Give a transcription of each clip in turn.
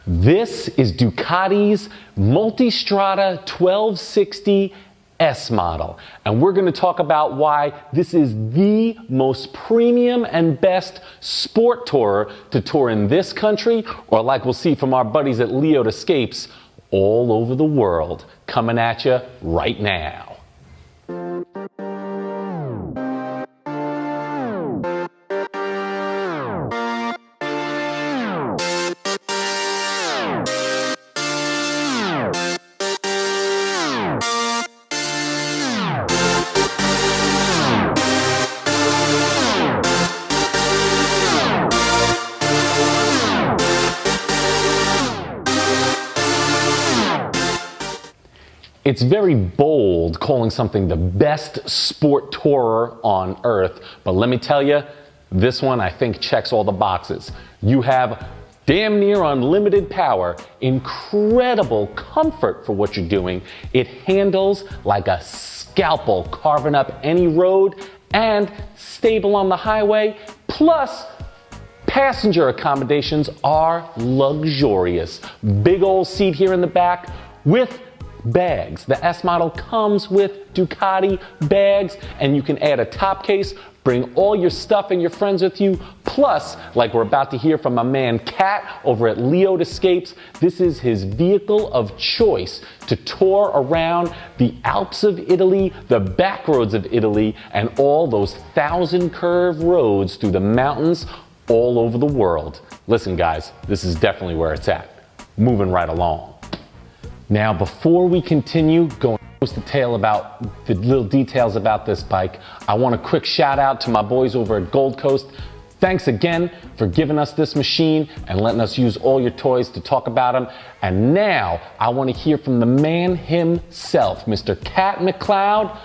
This is Ducati's Multistrada 1260 S model, and we're going to talk about why this is the most premium and best sport tourer to tour in this country, or like we'll see from our buddies at McLeod Escapes, all over the world, coming at you right now. It's very bold calling something the best sport tourer on earth, but let me tell you, this one I think checks all the boxes. You have damn near unlimited power, incredible comfort for what you're doing. It handles like a scalpel carving up any road, and stable on the highway, plus passenger accommodations are luxurious. Big old seat here in the back with bags. The S model comes with Ducati bags, and you can add a top case, bring all your stuff and your friends with you. Plus, like we're about to hear from my man Cat over at McLeod Escapes, this is his vehicle of choice to tour around the Alps of Italy, the back roads of Italy, and all those 1,000 curved roads through the mountains all over the world. Listen guys, this is definitely where it's at. Moving right along. Now, before we continue going into the tale about the little details about this bike, I want a quick shout out to my boys over at Gold Coast. Thanks again for giving us this machine and letting us use all your toys to talk about them. And now I want to hear from the man himself, Mr. Cat McLeod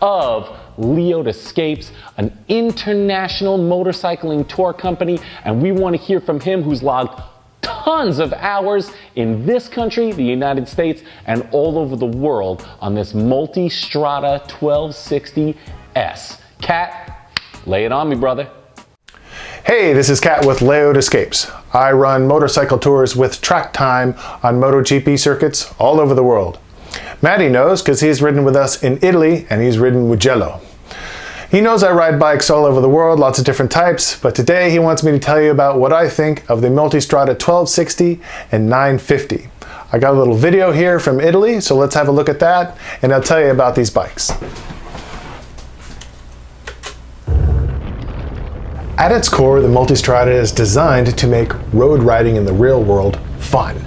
of McLeod Escapes, an international motorcycling tour company. And we want to hear from him, who's logged tons of hours in this country, the United States, and all over the world on this Multistrada 1260 S. Cat, lay it on me, brother. Hey, this is Cat with McLeod Escapes. I run motorcycle tours with Track Time on Moto GP circuits all over the world. Matty knows because he's ridden with us in Italy and he's ridden with Jello. He knows I ride bikes all over the world, lots of different types, but today he wants me to tell you about what I think of the Multistrada 1260 and 950. I got a little video here from Italy, so let's have a look at that, and I'll tell you about these bikes. At its core, the Multistrada is designed to make road riding in the real world fun.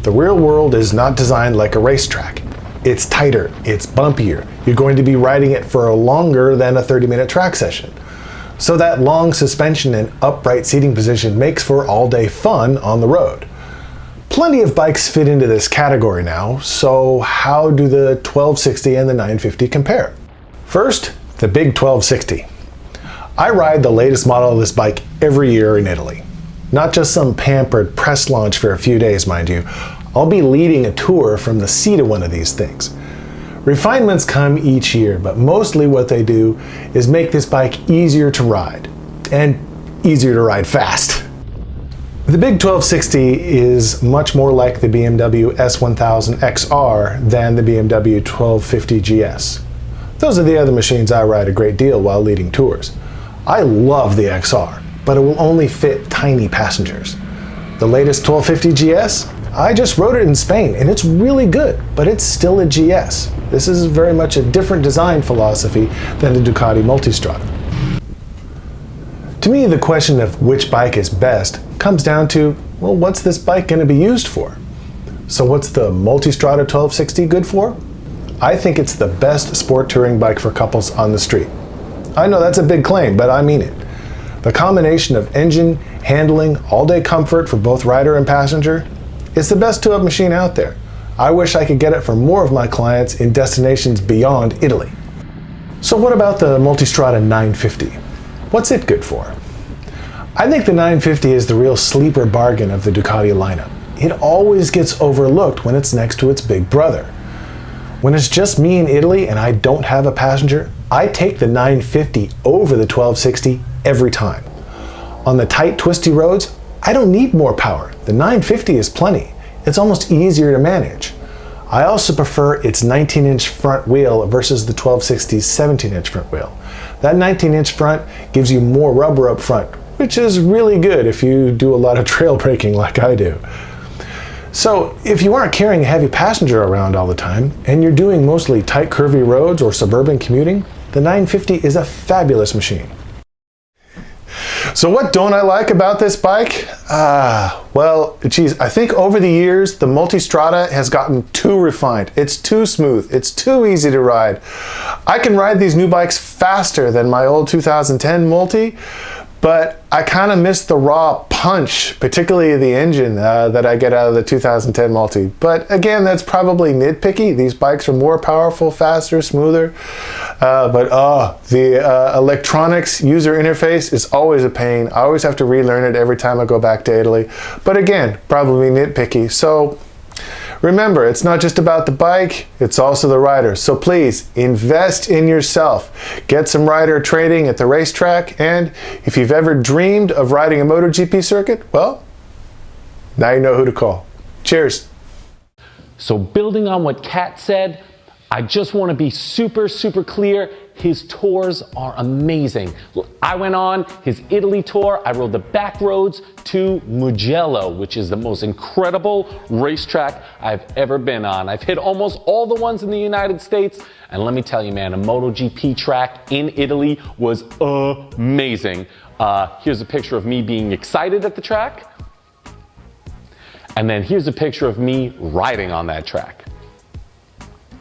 The real world is not designed like a racetrack. It's tighter, it's bumpier. You're going to be riding it for longer than a 30-minute track session. So that long suspension and upright seating position makes for all-day fun on the road. Plenty of bikes fit into this category now, so how do the 1260 and the 950 compare? First, the big 1260. I ride the latest model of this bike every year in Italy. Not just some pampered press launch for a few days, mind you. I'll be leading a tour from the seat of one of these things. Refinements come each year, but mostly what they do is make this bike easier to ride, and easier to ride fast. The big 1260 is much more like the BMW S1000 XR than the BMW 1250 GS. Those are the other machines I ride a great deal while leading tours. I love the XR, but it will only fit tiny passengers. The latest 1250 GS? I just rode it in Spain and it's really good, but it's still a GS. This is very much a different design philosophy than the Ducati Multistrada. To me, the question of which bike is best comes down to, well, what's this bike going to be used for? So what's the Multistrada 1260 good for? I think it's the best sport touring bike for couples on the street. I know that's a big claim, but I mean it. The combination of engine, handling, all-day comfort for both rider and passenger, it's the best two-up machine out there. I wish I could get it for more of my clients in destinations beyond Italy. So what about the Multistrada 950? What's it good for? I think the 950 is the real sleeper bargain of the Ducati lineup. It always gets overlooked when it's next to its big brother. When it's just me in Italy and I don't have a passenger, I take the 950 over the 1260 every time. On the tight, twisty roads, I don't need more power. The 950 is plenty. It's almost easier to manage. I also prefer its 19-inch front wheel versus the 1260's 17-inch front wheel. That 19-inch front gives you more rubber up front, which is really good if you do a lot of trail braking like I do. So if you aren't carrying a heavy passenger around all the time and you're doing mostly tight curvy roads or suburban commuting, the 950 is a fabulous machine. So what don't I like about this bike? Well, geez, I think over the years the Multistrada has gotten too refined. It's too smooth. It's too easy to ride. I can ride these new bikes faster than my old 2010 Multi, but I kind of miss the raw punch, particularly the engine that I get out of the 2010 Multi. But again, that's probably nitpicky. These bikes are more powerful, faster, smoother. The electronics user interface is always a pain. I always have to relearn it every time I go back to Italy. But again, probably nitpicky. So remember, it's not just about the bike, it's also the rider. So please, invest in yourself. Get some rider training at the racetrack, and if you've ever dreamed of riding a Moto GP circuit, well, now you know who to call. Cheers. So building on what Cat said, I just want to be super clear. His tours are amazing. I went on his Italy tour. I rode the back roads to Mugello, which is the most incredible racetrack I've ever been on. I've hit almost all the ones in the United States. And let me tell you, man, a Moto GP track in Italy was amazing. Here's a picture of me being excited at the track. And then here's a picture of me riding on that track.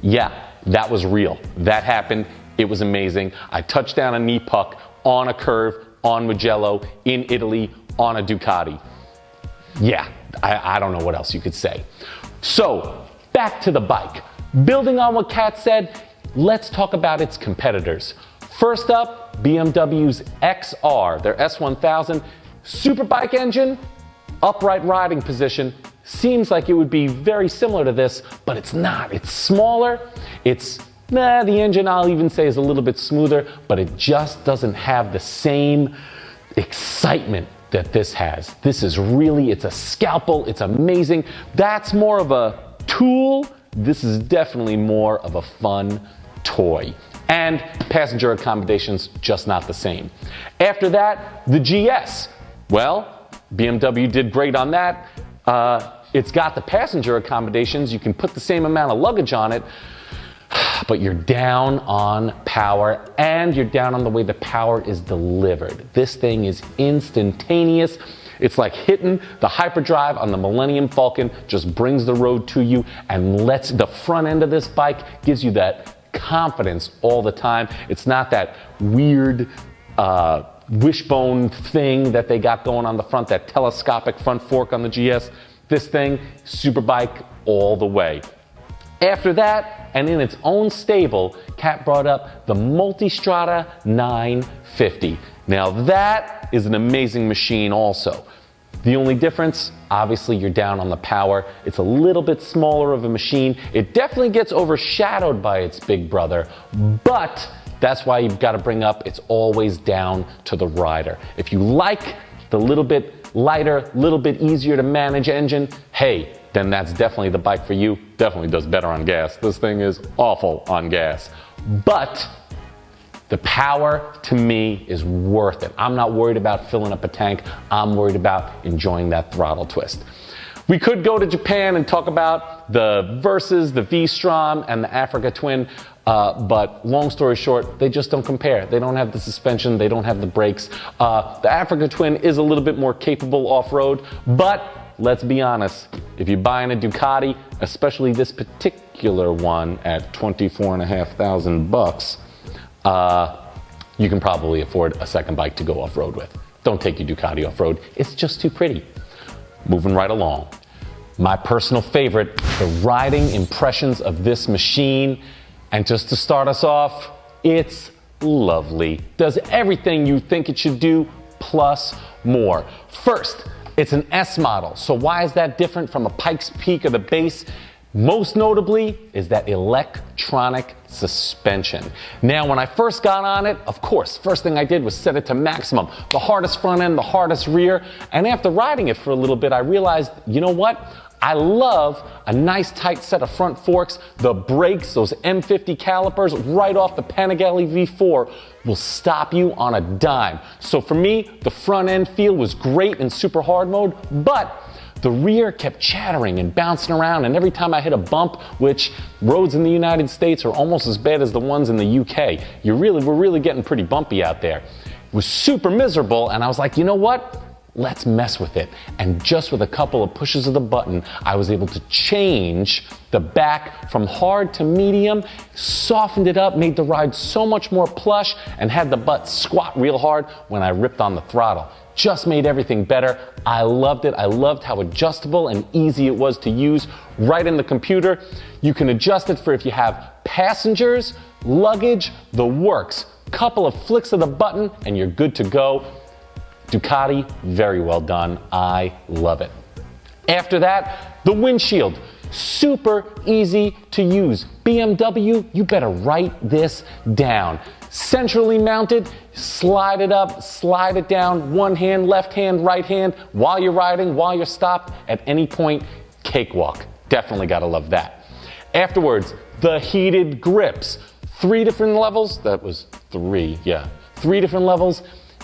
Yeah, that was real. That happened. It was amazing. I touched down a knee puck on a curve on Mugello in Italy on a Ducati. Yeah, I don't know what else you could say. So back to the bike. Building on what Cat said, let's talk about its competitors. First up, BMW's XR, their S1000 Superbike engine, upright riding position. Seems like it would be very similar to this, but it's not. It's smaller. The engine I'll even say is a little bit smoother, but it just doesn't have the same excitement that this has. This is really, it's a scalpel. It's amazing. That's more of a tool. This is definitely more of a fun toy. And passenger accommodations, just not the same. After that, the GS. Well, BMW did great on that. It's got the passenger accommodations. You can put the same amount of luggage on it, but you're down on power and you're down on the way the power is delivered. This thing is instantaneous. It's like hitting the hyperdrive on the Millennium Falcon, just brings the road to you and lets the front end of this bike gives you that confidence all the time. It's not that weird wishbone thing that they got going on the front, that telescopic front fork on the GS. This thing, Superbike all the way. After that, and in its own stable, Cat brought up the Multistrada 950. Now that is an amazing machine also. The only difference, obviously you're down on the power. It's a little bit smaller of a machine. It definitely gets overshadowed by its big brother, but that's why you've got to bring up, it's always down to the rider. If you like the little bit lighter, little bit easier to manage engine, hey, then that's definitely the bike for you. Definitely does better on gas. This thing is awful on gas. But the power, to me, is worth it. I'm not worried about filling up a tank. I'm worried about enjoying that throttle twist. We could go to Japan and talk about the Versys, the V-Strom, and the Africa Twin, but long story short, they just don't compare. They don't have the suspension, they don't have the brakes. The Africa Twin is a little bit more capable off-road, but let's be honest, if you're buying a Ducati, especially this particular one at $24,500, you can probably afford a second bike to go off-road with. Don't take your Ducati off-road, it's just too pretty. Moving right along. My personal favorite, the riding impressions of this machine. And just to start us off, it's lovely. Does everything you think it should do, plus more. First, it's an S model. So why is that different from a Pikes Peak or the base? Most notably is that electronic suspension. Now, when I first got on it, of course, first thing I did was set it to maximum. The hardest front end, the hardest rear. And after riding it for a little bit, I realized, you know what? I love a nice tight set of front forks. The brakes, those M50 calipers right off the Panigale V4 will stop you on a dime. So for me, the front end feel was great in super hard mode, but the rear kept chattering and bouncing around, and every time I hit a bump, which roads in the United States are almost as bad as the ones in the UK, we're really getting pretty bumpy out there. It was super miserable, and I was like, you know what? Let's mess with it. And just with a couple of pushes of the button, I was able to change the back from hard to medium, softened it up, made the ride so much more plush, and had the butt squat real hard when I ripped on the throttle. Just made everything better. I loved it. I loved how adjustable and easy it was to use right in the computer. You can adjust it for if you have passengers, luggage, the works. Couple of flicks of the button and you're good to go. Ducati, very well done. I love it. After that, the windshield. Super easy to use. BMW, you better write this down. Centrally mounted, slide it up, slide it down, one hand, left hand, right hand, while you're riding, while you're stopped, at any point, cakewalk. Definitely gotta love that. Afterwards, the heated grips. 3 different levels, that was 3, yeah. 3 different levels,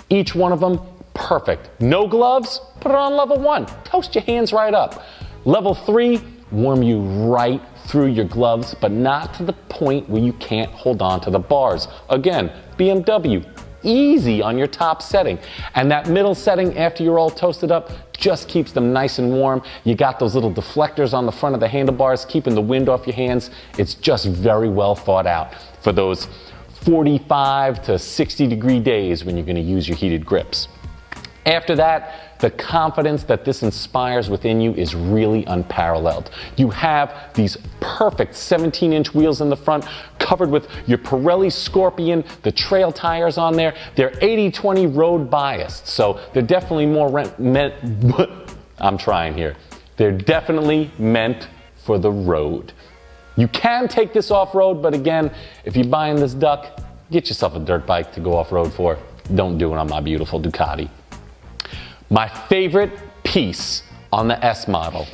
each one of them perfect. No gloves, put it on level 1. Toast your hands right up. Level 3, warm you right through your gloves, but not to the point where you can't hold on to the bars. Again, BMW, easy on your top setting. And that middle setting, after you're all toasted up, just keeps them nice and warm. You got those little deflectors on the front of the handlebars, keeping the wind off your hands. It's just very well thought out for those 45 to 60 degree days when you're gonna use your heated grips. After that, the confidence that this inspires within you is really unparalleled. You have these perfect 17-inch wheels in the front, covered with your Pirelli Scorpion, the trail tires on there. They're 80/20 road biased, so they're definitely more I'm trying here. They're definitely meant for the road. You can take this off-road, but again, if you're buying this duck, get yourself a dirt bike to go off-road for. Don't do it on my beautiful Ducati. My favorite piece on the S model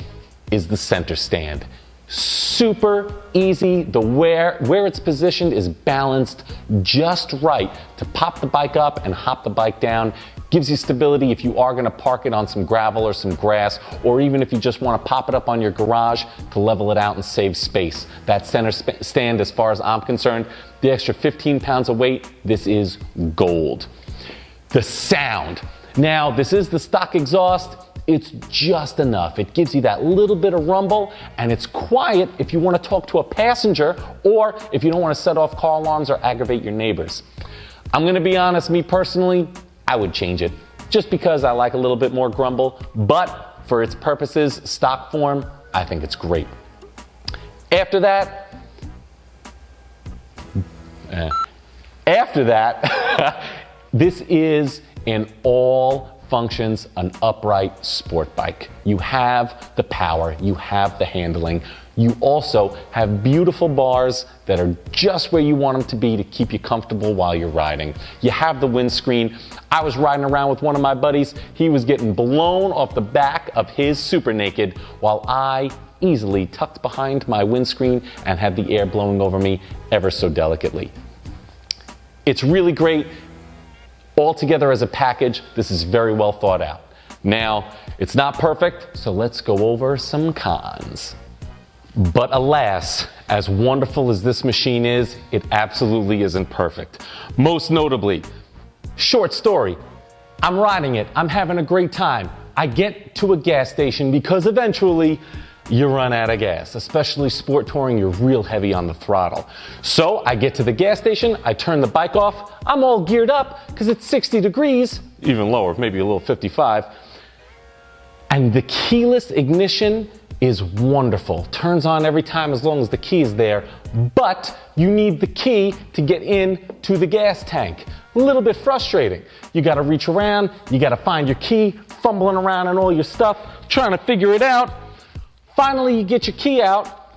is the center stand. Super easy. Where it's positioned is balanced just right to pop the bike up and hop the bike down. Gives you stability if you are going to park it on some gravel or some grass, or even if you just want to pop it up on your garage to level it out and save space. That center stand, as far as I'm concerned, the extra 15 pounds of weight, this is gold. The sound. Now, this is the stock exhaust. It's just enough. It gives you that little bit of rumble, and it's quiet if you want to talk to a passenger or if you don't want to set off car alarms or aggravate your neighbors. I'm going to be honest, me personally, I would change it just because I like a little bit more grumble, but for its purposes, stock form, I think it's great. After that, this is in all functions an upright sport bike. You have the power, you have the handling, you also have beautiful bars that are just where you want them to be to keep you comfortable while you're riding. You have the windscreen. I was riding around with one of my buddies. He was getting blown off the back of his Super Naked while I easily tucked behind my windscreen and had the air blowing over me ever so delicately. It's really great. Altogether as a package, this is very well thought out. Now, it's not perfect, so let's go over some cons. But alas, as wonderful as this machine is, it absolutely isn't perfect. Most notably, short story, I'm riding it, I'm having a great time. I get to a gas station because eventually you run out of gas, especially sport touring, you're real heavy on the throttle. So I get to the gas station, I turn the bike off, I'm all geared up because it's 60 degrees, even lower, maybe a little 55. And the keyless ignition is wonderful. Turns on every time as long as the key is there, but you need the key to get in to the gas tank. A little bit frustrating. You gotta reach around, you gotta find your key, fumbling around in all your stuff, trying to figure it out. Finally, you get your key out,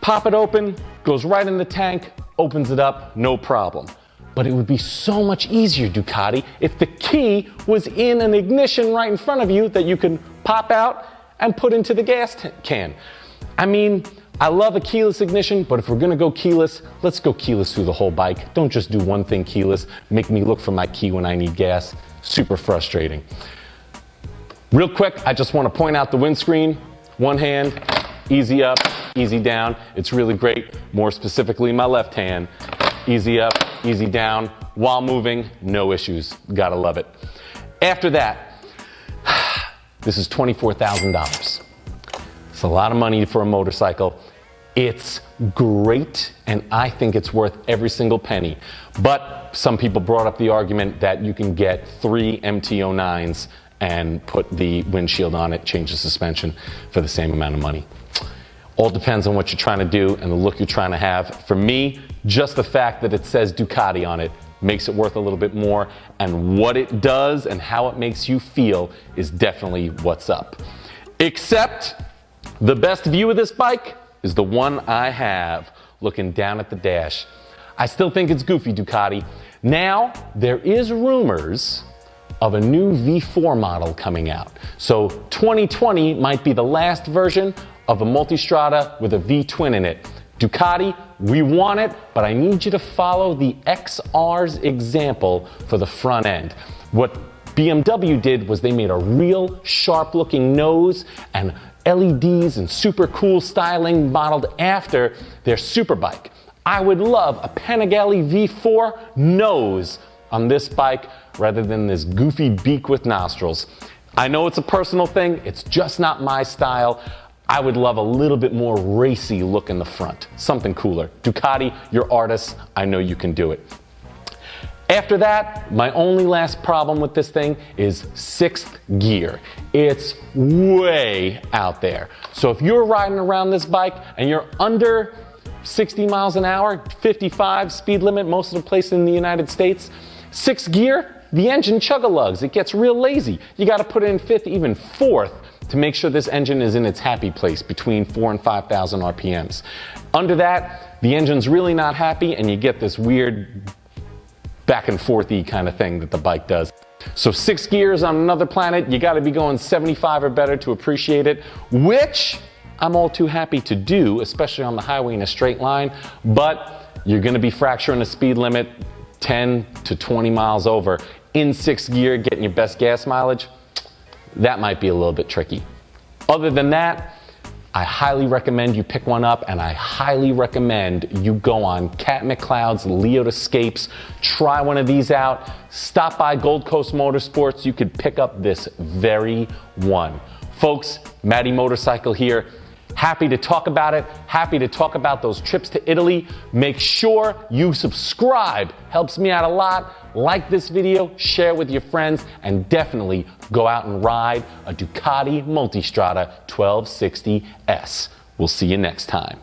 Pop it open, goes right in the tank, opens it up, no problem. But it would be so much easier, Ducati, if the key was in an ignition right in front of you that you can pop out and put into the gas can. I mean, I love a keyless ignition, but if we're gonna go keyless, let's go keyless through the whole bike. Don't just do one thing keyless, make me look for my key when I need gas. Super frustrating. Real quick, I just wanna point out the windscreen. One hand, easy up, easy down. It's really great, more specifically my left hand. Easy up, easy down, while moving, no issues. Gotta love it. After that, this is $24,000. It's a lot of money for a motorcycle. It's great, and I think it's worth every single penny. But some people brought up the argument that you can get 3 MT-09s and put the windshield on it, change the suspension for the same amount of money. All depends on what you're trying to do and the look you're trying to have. For me, just the fact that it says Ducati on it makes it worth a little bit more, and what it does and how it makes you feel is definitely what's up. Except the best view of this bike is the one I have, looking down at the dash. I still think it's goofy, Ducati. Now, there is rumors of a new V4 model coming out. So 2020 might be the last version of a Multistrada with a V-twin in it. Ducati, we want it, but I need you to follow the XR's example for the front end. What BMW did was they made a real sharp looking nose and LEDs and super cool styling modeled after their superbike. I would love a Panigale V4 nose on this bike rather than this goofy beak with nostrils. I know it's a personal thing, it's just not my style. I would love a little bit more racy look in the front, something cooler. Ducati, you're artists, I know you can do it. After that, my only last problem with this thing is 6th gear. It's way out there. So if you're riding around this bike and you're under 60 miles an hour, 55 speed limit, most of the places in the United States, 6th gear, the engine chug-a-lugs. It gets real lazy. You gotta put it in 5th, even 4th, to make sure this engine is in its happy place between 4,000 and 5,000 RPMs. Under that, the engine's really not happy and you get this weird back and forthy kind of thing that the bike does. So 6 gears on another planet, you gotta be going 75 or better to appreciate it, which I'm all too happy to do, especially on the highway in a straight line, but you're gonna be fracturing the speed limit 10 to 20 miles over in 6th gear, getting your best gas mileage. That might be a little bit tricky. Other than that, I highly recommend you pick one up, and I highly recommend you go on Cat McLeod's Leod Escapes. Try one of these out. Stop by Gold Coast Motorsports. You could pick up this very one. Folks, Matty Motorcycle here. Happy to talk about it. Happy to talk about those trips to Italy. Make sure you subscribe. Helps me out a lot. Like this video, share with your friends, and definitely go out and ride a Ducati Multistrada 1260S. We'll see you next time.